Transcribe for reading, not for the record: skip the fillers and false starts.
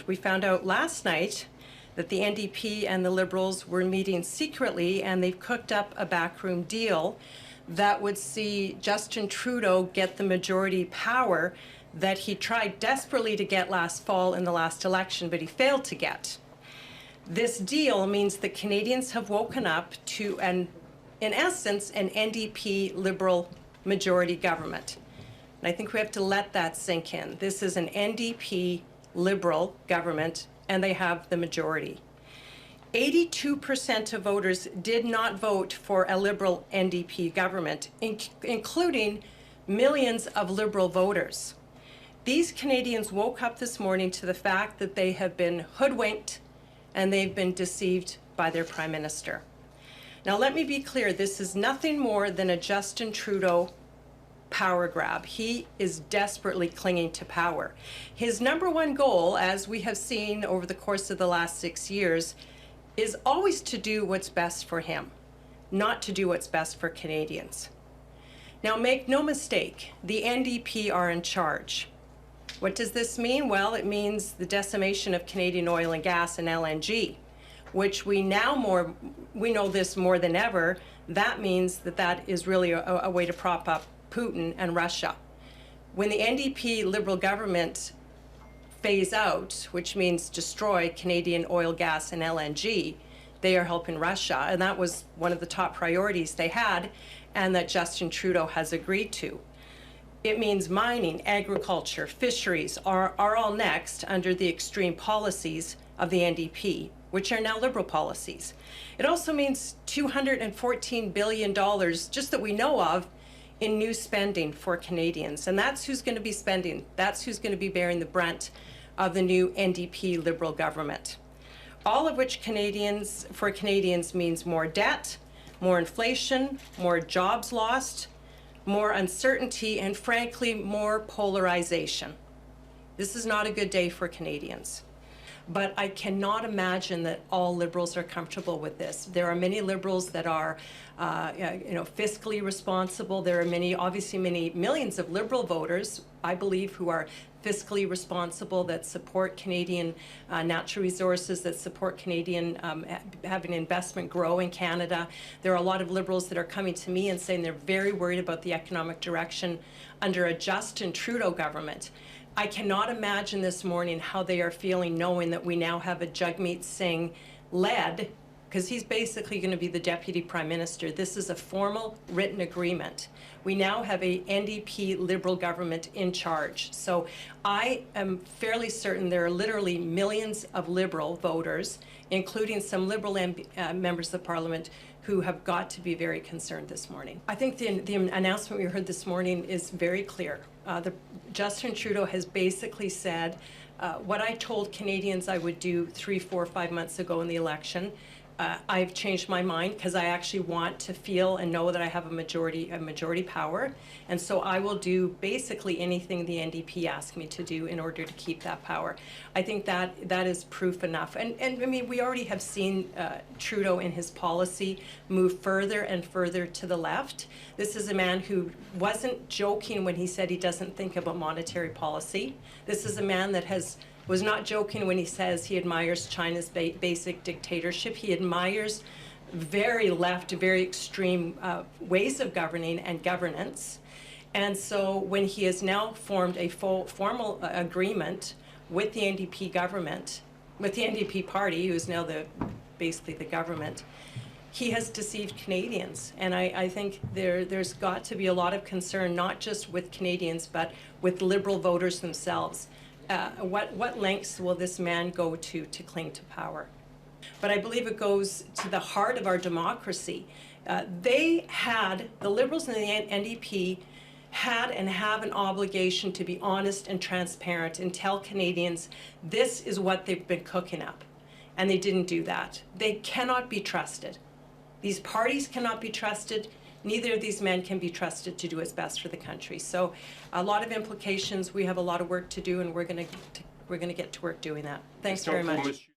We found out last night that the NDP and the Liberals were meeting secretly, and they've cooked up a backroom deal that would see Justin Trudeau get the majority power that he tried desperately to get last fall in the last election, but he failed to get. This deal means that Canadians have woken up to, in essence, an NDP-Liberal majority government. And I think we have to let that sink in. This is an NDP-Liberal government, and they have the majority. 82% of voters did not vote for a Liberal NDP government, including millions of Liberal voters. These Canadians woke up this morning to the fact that they have been hoodwinked and they've been deceived by their Prime Minister. Now, let me be clear, this is nothing more than a Justin Trudeau power grab. He is desperately clinging to power. His number one goal, as we have seen over the course of the last 6 years, is always to do what's best for him, not to do what's best for Canadians. Now, make no mistake, the NDP are in charge. What does this mean? Well, it means the decimation of Canadian oil and gas and LNG, which we know this more than ever. That means that is really a way to prop up Putin and Russia. When the NDP Liberal government phase out, which means destroy Canadian oil, gas, and LNG, they are helping Russia. And that was one of the top priorities they had, and that Justin Trudeau has agreed to. It means mining, agriculture, fisheries are all next under the extreme policies of the NDP, which are now Liberal policies. It also means $214 billion, just that we know of, in new spending for Canadians. And that's who's going to be spending. That's who's going to be bearing the brunt of the new NDP Liberal government. All of which for Canadians means more debt, more inflation, more jobs lost, more uncertainty, and frankly, more polarization. This is not a good day for Canadians. But I cannot imagine that all Liberals are comfortable with this. There are many Liberals that are fiscally responsible. There are obviously many millions of Liberal voters, I believe, who are fiscally responsible, that support Canadian natural resources, that support Canadian having investment grow in Canada. There are a lot of Liberals that are coming to me and saying they're very worried about the economic direction under a Justin Trudeau government. I cannot imagine this morning how they are feeling knowing that we now have a Jagmeet Singh led, because he's basically going to be the Deputy Prime Minister. This is a formal written agreement. We now have a NDP Liberal government in charge. So I am fairly certain there are literally millions of Liberal voters, including some Liberal members of Parliament, who have got to be very concerned this morning. I think the announcement we heard this morning is very clear. Justin Trudeau has basically said what I told Canadians I would do 3, 4, 5 months ago in the election. I've changed my mind because I actually want to feel and know that I have a majority power, and so I will do basically anything the NDP asks me to do in order to keep that power. I think that is proof enough, and I mean, we already have seen Trudeau in his policy move further and further to the left. This is a man who wasn't joking when he said he doesn't think about monetary policy. This is a man that was not joking when he says he admires China's basic dictatorship. He admires very left, very extreme ways of governing and governance. And so when he has now formed a formal agreement with the NDP government, with the NDP party, who is now basically the government, he has deceived Canadians. And I think there's got to be a lot of concern, not just with Canadians, but with Liberal voters themselves. What lengths will this man go to cling to power? But I believe it goes to the heart of our democracy. The Liberals and the NDP had and have an obligation to be honest and transparent and tell Canadians this is what they've been cooking up. And they didn't do that. They cannot be trusted. These parties cannot be trusted. Neither of these men can be trusted to do what's best for the country. So a lot of implications. We have a lot of work to do, and we're going to get to work doing that. Thanks very much.